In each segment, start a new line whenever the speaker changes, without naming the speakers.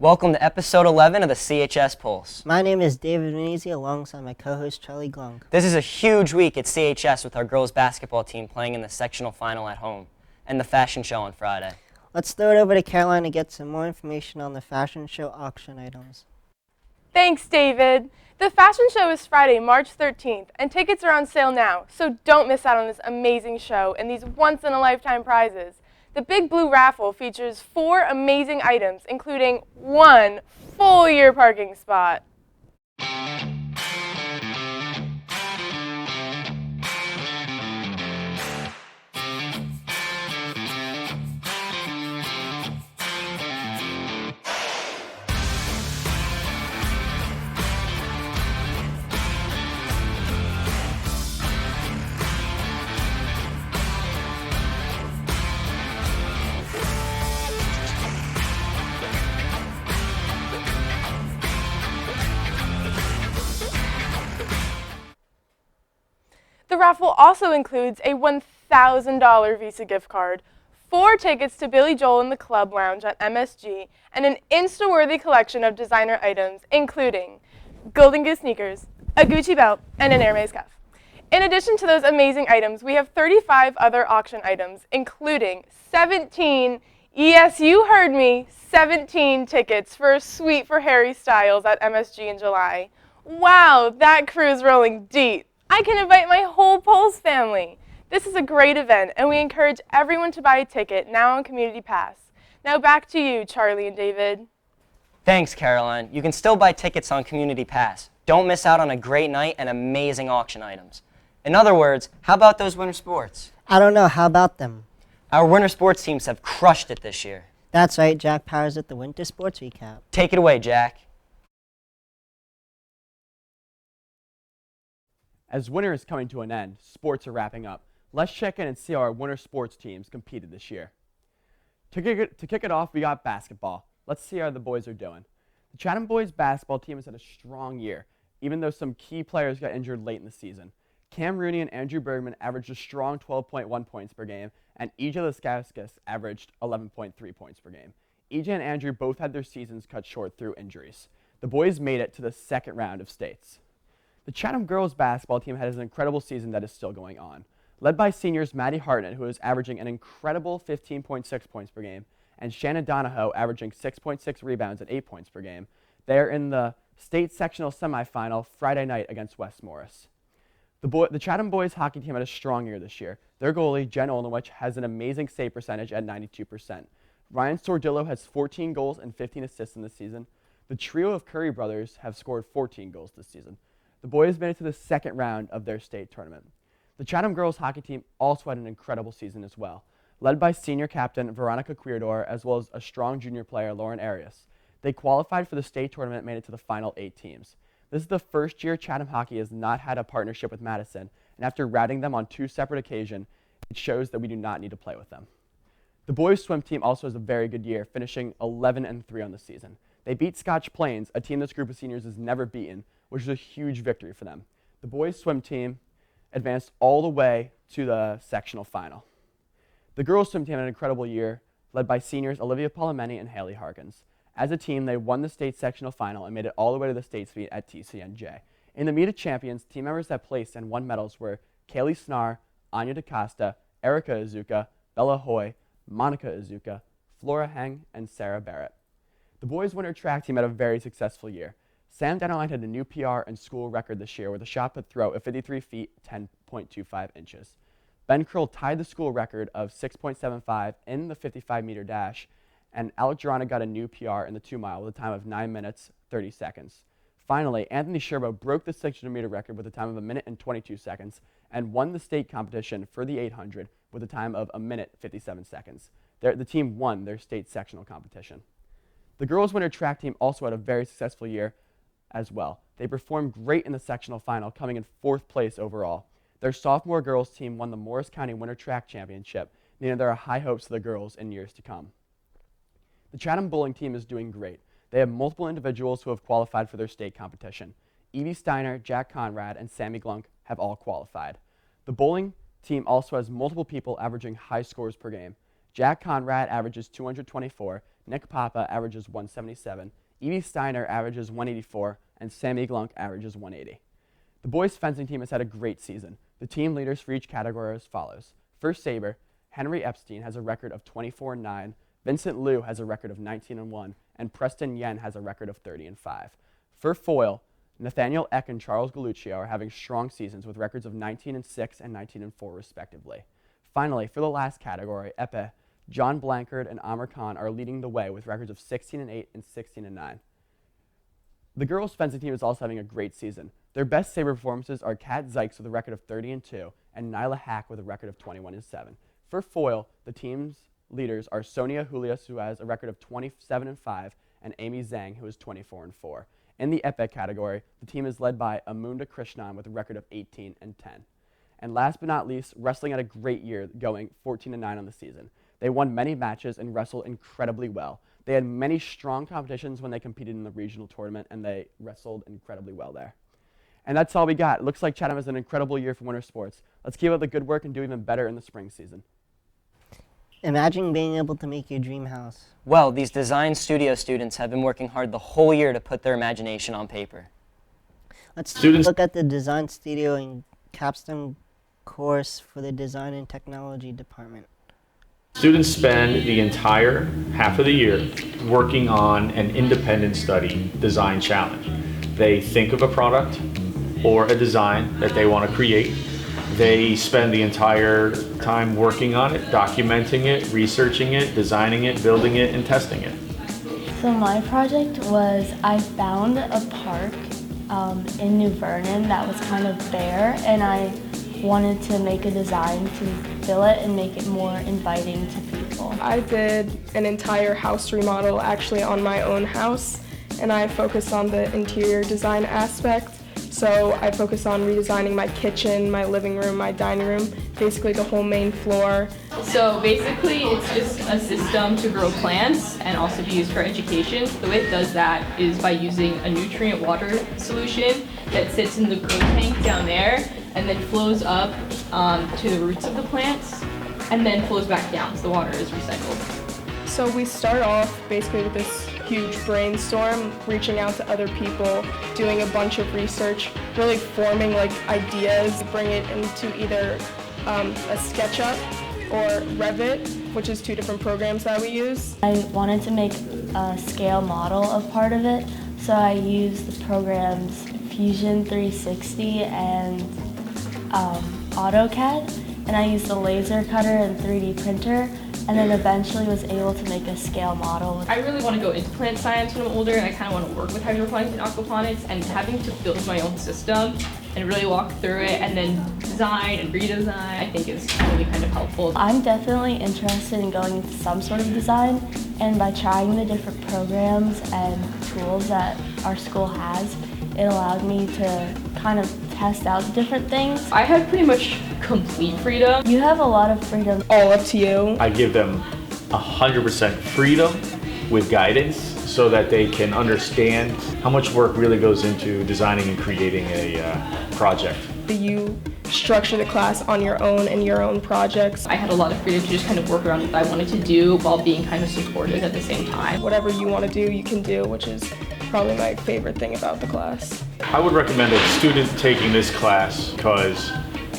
Welcome to episode 11 of the CHS Pulse.
My name is David Venezia alongside my co-host Charlie Glunk.
This is a huge week at CHS with our girls basketball team playing in the sectional final at home and the fashion show on Friday.
Let's throw it over to Caroline to get some more information on the fashion show auction items.
Thanks, David. The fashion show is Friday, March 13th, and tickets are on sale now, so don't miss out on this amazing show and these once-in-a-lifetime prizes. The Big Blue Raffle features 4 amazing items, including 1 full-year parking spot. The raffle also includes a $1,000 Visa gift card, 4 tickets to Billy Joel in the Club Lounge at MSG, and an Insta-worthy collection of designer items, including Golden Goose sneakers, a Gucci belt, and an Hermes cuff. In addition to those amazing items, we have 35 other auction items, including 17, yes, you heard me, 17 tickets for a suite for Harry Styles at MSG in July. Wow, that crew is rolling deep. I can invite my whole Pulse family. This is a great event, and we encourage everyone to buy a ticket now on Community Pass. Now back to you, Charlie and David.
Thanks, Caroline. You can still buy tickets on Community Pass. Don't miss out on a great night and amazing auction items. In other words, how about those winter sports?
I don't know, how about them?
Our winter sports teams have crushed it this year.
That's right, Jack powers at the Winter Sports Recap.
Take it away, Jack.
As winter is coming to an end, sports are wrapping up. Let's check in and see how our winter sports teams competed this year. To kick it off, we got basketball. Let's see how the boys are doing. The Chatham boys basketball team has had a strong year, even though some key players got injured late in the season. Cam Rooney and Andrew Bergman averaged a strong 12.1 points per game, and EJ Laskauskas averaged 11.3 points per game. EJ and Andrew both had their seasons cut short through injuries. The boys made it to the second round of states. The Chatham girls basketball team had an incredible season that is still going on. Led by seniors Maddie Hartnett, who is averaging an incredible 15.6 points per game, and Shannon Donahoe averaging 6.6 rebounds and 8 points per game. They are in the state sectional semifinal Friday night against West Morris. The Chatham boys hockey team had a strong year this year. Their goalie, Jen Olnowich, has an amazing save percentage at 92%. Ryan Sordillo has 14 goals and 15 assists in this season. The trio of Curry brothers have scored 14 goals this season. The boys made it to the second round of their state tournament. The Chatham girls hockey team also had an incredible season as well, led by senior captain Veronica Quiridor as well as a strong junior player Lauren Arias. They qualified for the state tournament and made it to the final 8 teams. This is the first year Chatham hockey has not had a partnership with Madison, and after routing them on 2 separate occasions, it shows that we do not need to play with them. The boys swim team also has a very good year, finishing 11-3 on the season. They beat Scotch Plains, a team this group of seniors has never beaten, which is a huge victory for them. The boys swim team advanced all the way to the sectional final. The girls swim team had an incredible year, led by seniors Olivia Palomeni and Haley Harkins. As a team, they won the state sectional final and made it all the way to the states meet at TCNJ. In the meet of champions, team members that placed and won medals were Kaylee Snar, Anya DaCosta, Erica Izuka, Bella Hoy, Monica Izuka, Flora Heng, and Sarah Barrett. The boys winter track team had a very successful year. Sam Dennerline had a new PR and school record this year with a shot put throw of 53 feet, 10.25 inches. Ben Curl tied the school record of 6.75 in the 55-meter dash, and Alec Girona got a new PR in the 2-mile with a time of 9 minutes, 30 seconds. Finally, Anthony Sherbo broke the 600-meter record with a time of 1 minute and 22 seconds and won the state competition for the 800 with a time of 1 minute, 57 seconds. The team won their state sectional competition. The girls winter track team also had a very successful year as well. They performed great in the sectional final, coming in 4th place overall. Their sophomore girls team won the Morris County Winter Track Championship, meaning there are high hopes for the girls in years to come. The Chatham bowling team is doing great. They have multiple individuals who have qualified for their state competition. Evie Steiner, Jack Conrad, and Sammy Glunk have all qualified. The bowling team also has multiple people averaging high scores per game. Jack Conrad averages 224, Nick Papa averages 177, Evie Steiner averages 184, and Sammy Glunk averages 180. The boys fencing team has had a great season. The team leaders for each category are as follows. For saber, Henry Epstein has a record of 24-9, Vincent Liu has a record of 19-1, and Preston Yen has a record of 30-5. For foil, Nathaniel Eck and Charles Galuccio are having strong seasons with records of 19-6 and 19-4 respectively. Finally, for the last category, epee, John Blankard and Amr Khan are leading the way with records of 16-8 and 16-9. The girls' fencing team is also having a great season. Their best saber performances are Kat Zykes with a record of 30-2 and Nyla Hack with a record of 21-7. For foil, the team's leaders are Sonia Julius, who has a record of 27-5, and Amy Zhang, who is 24-4. In the epee category, the team is led by Amunda Krishnan with a record of 18-10. And last but not least, wrestling had a great year, going 14-9 on the season. They won many matches and wrestled incredibly well. They had many strong competitions when they competed in the regional tournament, and they wrestled incredibly well there. And that's all we got. It looks like Chatham has an incredible year for winter sports. Let's keep up the good work and do even better in the spring season.
Imagine being able to make your dream house.
Well, these design studio students have been working hard the whole year to put their imagination on paper.
Let's look at the design studio and capstone course for the design and technology department.
Students spend the entire half of the year working on an independent study design challenge. They think of a product or a design that they want to create. They spend the entire time working on it, documenting it, researching it, designing it, building it, and testing it.
So my project was I found a park in New Vernon that was kind of bare, and I wanted to make a design to fill it and make it more inviting to people.
I did an entire house remodel actually on my own house, and I focused on the interior design aspect. So I focused on redesigning my kitchen, my living room, my dining room, basically the whole main floor.
So basically it's just a system to grow plants and also be used for education. The way it does that is by using a nutrient water solution that sits in the grow tank down there and then flows up to the roots of the plants and then flows back down, so the water is recycled.
So we start off basically with this huge brainstorm, reaching out to other people, doing a bunch of research, really forming like ideas, bring it into either a SketchUp or Revit, which is two different programs that we use.
I wanted to make a scale model of part of it, so I used the programs Fusion 360 and AutoCAD, and I used a laser cutter and 3D printer, and then eventually was able to make a scale model.
I really want to go into plant science when I'm older, and I kind of want to work with hydroponics and aquaponics, and having to build my own system and really walk through it and then design and redesign, I think is really kind of helpful.
I'm definitely interested in going into some sort of design, and by trying the different programs and tools that our school has, it allowed me to kind of test out different things.
I had pretty much complete freedom.
You have a lot of freedom.
All up to you.
I give them 100% freedom with guidance so that they can understand how much work really goes into designing and creating a project.
You structure the class on your own and your own projects.
I had a lot of freedom to just kind of work around what I wanted to do while being kind of supported at the same time.
Whatever you want to do, you can do, which is probably my favorite thing about the class.
I would recommend a student taking this class because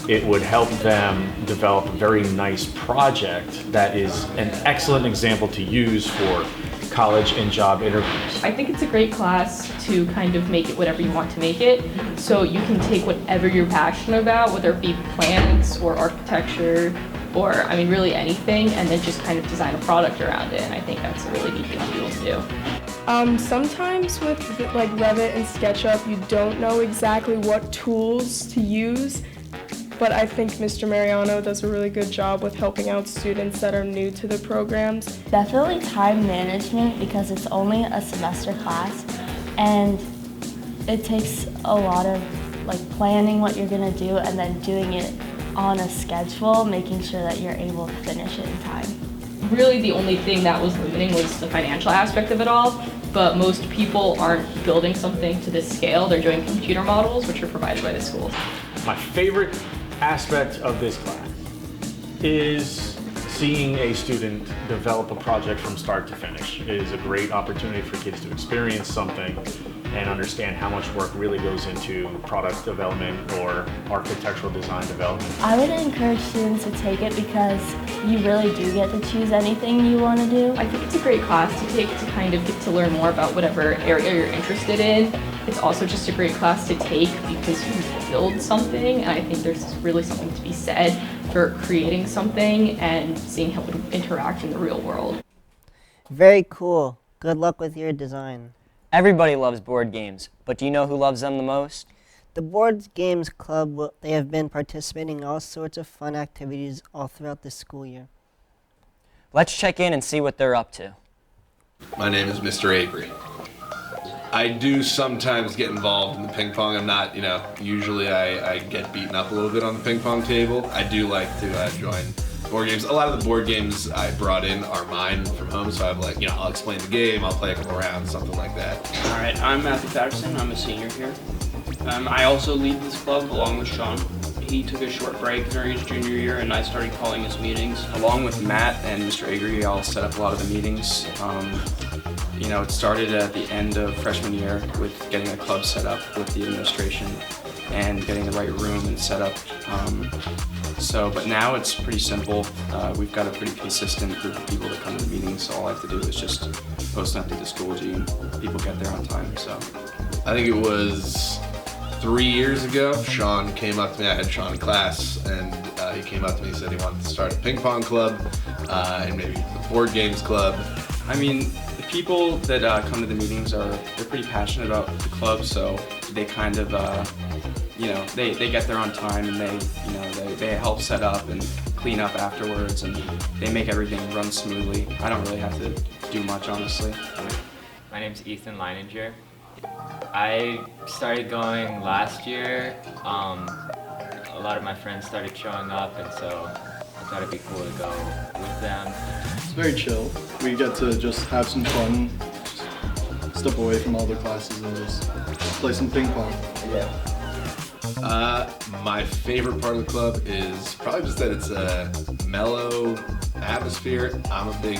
it would help them develop a very nice project that is an excellent example to use for college and job interviews.
I think it's a great class to kind of make it whatever you want to make it. So you can take whatever you're passionate about, whether it be plants or architecture or, I mean, really anything, and then just kind of design a product around it. And I think that's a really neat thing to be able to do.
Sometimes with like Revit and SketchUp, you don't know exactly what tools to use, but I think Mr. Mariano does a really good job with helping out students that are new to the programs.
Definitely time management, because it's only a semester class and it takes a lot of like planning what you're going to do and then doing it on a schedule, making sure that you're able to finish it in time.
Really the only thing that was limiting was the financial aspect of it all, but most people aren't building something to this scale. They're doing computer models, which are provided by the school.
My favorite aspect of this class is seeing a student develop a project from start to finish is a great opportunity for kids to experience something and understand how much work really goes into product development or architectural design development.
I would encourage students to take it because you really do get to choose anything you want to do.
I think it's a great class to take to kind of get to learn more about whatever area you're interested in. It's also just a great class to take because you build something, and I think there's really something to be said for creating something and seeing how it would interact in the real world.
Very cool. Good luck with your design.
Everybody loves board games, but do you know who loves them the most?
The Board Games Club, they have been participating in all sorts of fun activities all throughout the school year.
Let's check in and see what they're up to.
My name is Mr. Avery. I do sometimes get involved in the ping pong. I'm not, usually I get beaten up a little bit on the ping pong table. I do like to join board games. A lot of the board games I brought in are mine from home, so I'm like, I'll explain the game, I'll play a couple rounds, something like that.
All right, I'm Matthew Patterson. I'm a senior here. I also lead this club along with Sean. He took a short break during his junior year, and I started calling his meetings.
Along with Matt and Mr. Agri, I'll set up a lot of the meetings. It started at the end of freshman year with getting a club set up with the administration and getting the right room and set up. But now it's pretty simple. We've got a pretty consistent group of people that come to the meetings, so all I have to do is just post an update to Schoology and people get there on time. So
I think it was 3 years ago, Sean came up to me. I had Sean in class, and he came up to me and said he wanted to start a ping pong club and maybe a board games club.
I mean, the people that come to the meetings they're pretty passionate about the club, so they kind of they get there on time, and they help set up and clean up afterwards, and they make everything run smoothly. I don't really have to do much, honestly.
My name's Ethan Leininger. I started going last year. A lot of my friends started showing up, and so I thought it'd be cool to go with them.
It's very chill. We get to just have some fun, just step away from all the classes and just play some ping pong.
Yeah. My favorite part of the club is probably just that it's a mellow atmosphere. I'm a big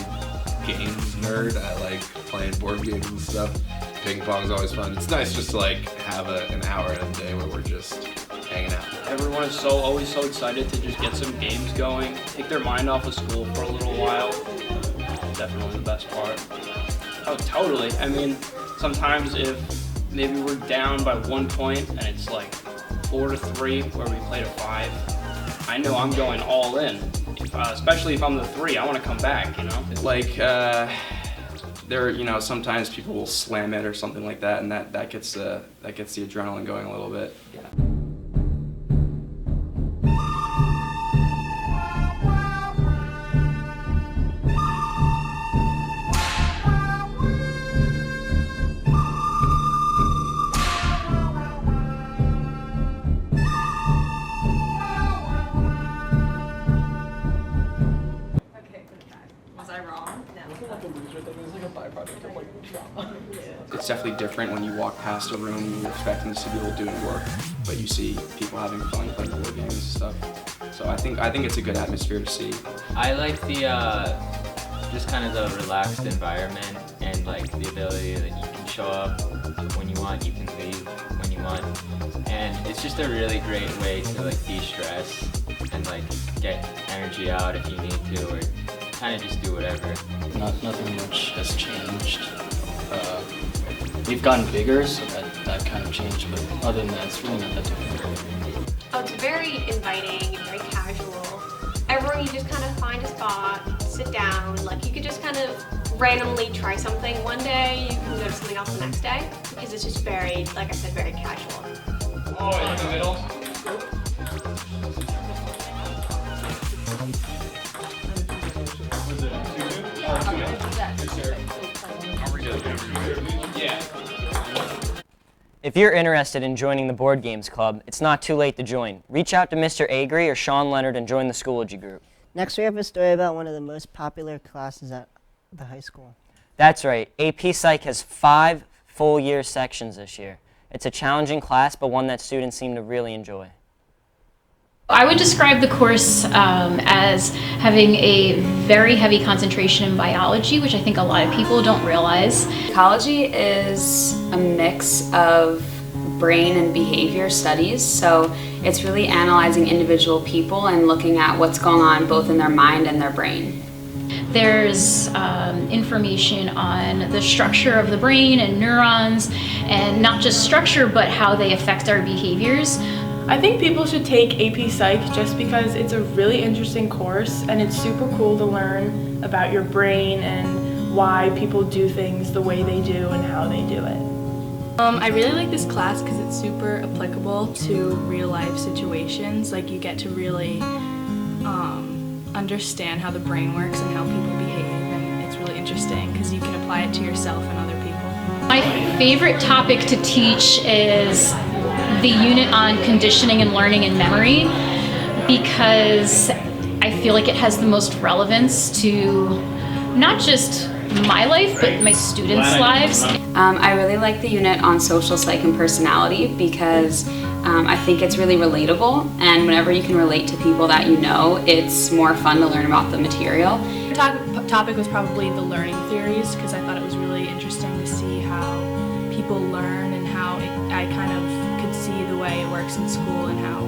games nerd. I like playing board games and stuff. Ping pong is always fun. It's nice just to have an hour in a day where we're just hanging out.
Everyone is always so excited to just get some games going, take their mind off of school for a little while. Definitely the best part. Oh, totally. I mean, sometimes if maybe we're down by 1 point and it's like 4-3 where we played a 5, I know I'm going all in. Especially if I'm the 3, I want to come back,
Sometimes people will slam it or something like that, and that gets the adrenaline going a little bit. Yeah. It's definitely different when you walk past a room you're expecting to see people doing work, but you see people having fun playing board games and stuff. So I think it's a good atmosphere to see.
I like the just kind of the relaxed environment and the ability that you can show up when you want, you can leave when you want, and it's just a really great way to de-stress and get energy out if you need to, or kind of just do whatever.
Nothing much has changed. We've gotten bigger, so that kind of changed, but other than that, it's really not that different.
Oh, it's very inviting and very casual. Everyone, you just kind of find a spot, sit down, you could just kind of randomly try something one day, you can go to something else the next day, because it's just very, like I said, very casual.
Oh, in the middle? Yeah.
If you're interested in joining the Board Games Club, it's not too late to join. Reach out to Mr. Agri or Sean Leonard and join the Schoology group.
Next, we have a story about one of the most popular classes at the high school.
That's right. AP Psych has 5 full-year sections this year. It's a challenging class, but one that students seem to really enjoy.
I would describe the course as having a very heavy concentration in biology, which I think a lot of people don't realize.
Psychology is a mix of brain and behavior studies, so it's really analyzing individual people and looking at what's going on both in their mind and their brain.
There's information on the structure of the brain and neurons, and not just structure, but how they affect our behaviors.
I think people should take AP Psych just because it's a really interesting course and it's super cool to learn about your brain and why people do things the way they do and how they do it.
I really like this class because it's super applicable to real life situations. Like you get to really understand how the brain works and how people behave, and it's really interesting because you can apply it to yourself and other people.
My favorite topic to teach is the unit on conditioning and learning and memory, because I feel like it has the most relevance to not just my life, but my students' lives.
I really like the unit on social psych and personality because I think it's really relatable, and whenever you can relate to people that you know, it's more fun to learn about the material.
The topic was probably the learning theories because I thought it was really interesting to see how people learn and how I kind of could see the way it works in school and how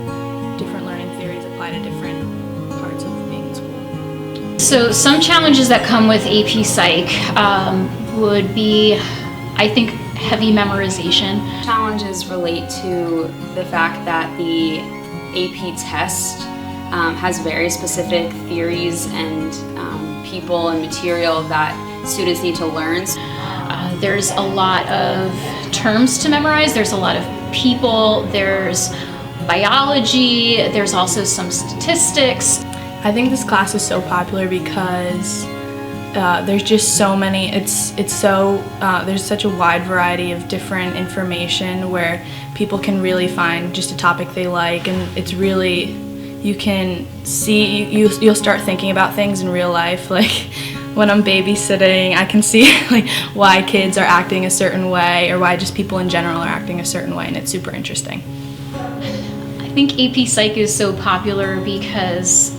different learning theories apply to different parts of being in school.
So some challenges that come with AP Psych would be, I think, heavy memorization.
Challenges relate to the fact that the AP test has very specific theories and people and material that students need to learn.
There's a lot of terms to memorize, there's a lot of people, there's biology, there's also some statistics.
I think this class is so popular because there's just so many, there's such a wide variety of different information where people can really find just a topic they like, and it's really, you can see, you'll start thinking about things in real life. Like when I'm babysitting, I can see like why kids are acting a certain way or why just people in general are acting a certain way, and it's super interesting.
I think AP Psych is so popular because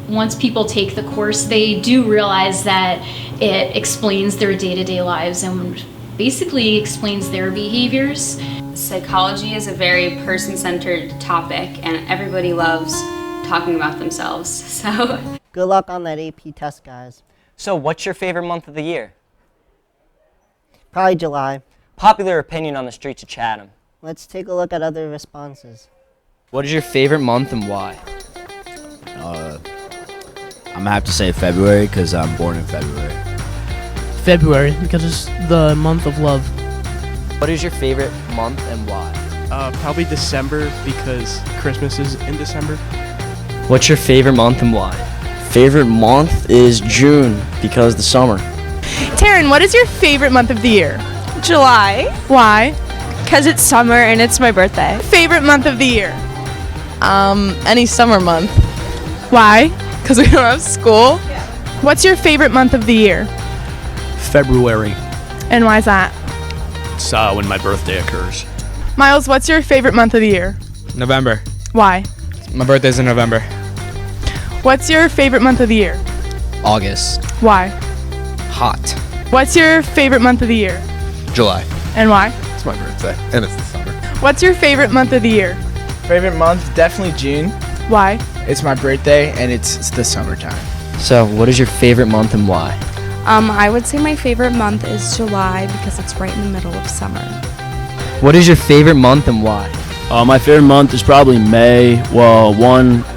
once people take the course, they do realize that it explains their day-to-day lives and basically explains their behaviors.
Psychology is a very person-centered topic, and everybody loves talking about themselves, so.
Good luck on that AP test, guys.
So what's your favorite month of the year?
Probably July.
Popular opinion on the streets of Chatham.
Let's take a look at other responses.
What is your favorite month and why?
I'm gonna have to say February because I'm born in February.
February because it's the month of love.
What is your favorite month and why?
Probably December because Christmas is in December.
What's your favorite month and why?
Favorite month is June because the summer.
Taryn, what is your favorite month of the year?
July.
Why?
Because it's summer and it's my birthday.
Favorite month of the year?
Any summer month.
Why?
Because we don't have school.
What's your favorite month of the year?
February.
And why is that?
It's when my birthday occurs.
Miles, what's your favorite month of the year?
November.
Why?
My birthday's in November.
What's your favorite month of the year?
August.
Why?
Hot.
What's your favorite month of the year?
July.
And why?
It's my birthday, and it's the summer.
What's your favorite month of the year?
Favorite month, definitely June.
Why?
It's my birthday, and it's the summertime.
So what is your favorite month and why?
I would say my favorite month is July because it's right in the middle of summer.
What is your favorite month and why?
My favorite month is probably May. Well,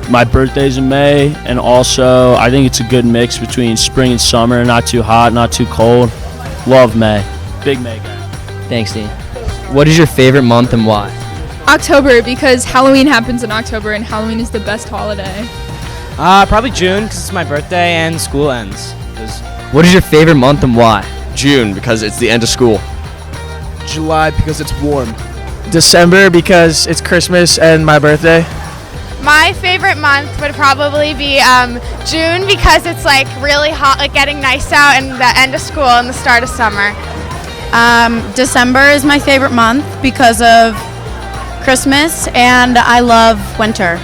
my birthday's in May, and also I think it's a good mix between spring and summer, not too hot, not too cold. Love May. Big May guy.
Thanks, Dean. What is your favorite month and why?
October because Halloween happens in October and Halloween is the best holiday.
Probably June because it's my birthday and school ends.
What is your favorite month and why?
June because it's the end of school.
July because it's warm.
December because it's Christmas and my birthday.
My favorite month would probably be June because it's like really hot, like getting nice out, and the end of school and the start of summer.
December is my favorite month because of Christmas, and I love winter.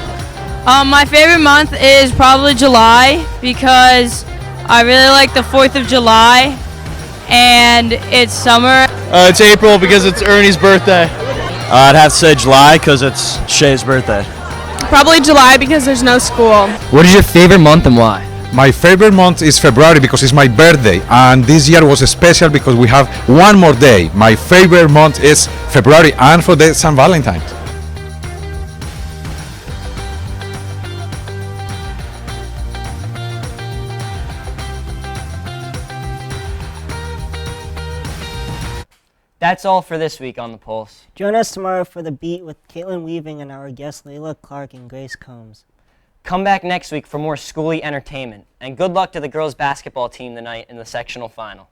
My favorite month is probably July because I really like the 4th of July and it's summer.
It's April because it's Ernie's birthday.
I'd have to say July because it's Shay's birthday.
Probably July because there's no school.
What is your favorite month and why?
My favorite month is February because it's my birthday, and this year was special because we have one more day. My favorite month is February, and for that, St. Valentine's.
That's all for this week on The Pulse.
Join us tomorrow for The Beat with Caitlin Weaving and our guests Layla Clark and Grace Combs.
Come back next week for more schooly entertainment. And good luck to the girls basketball team tonight in the sectional final.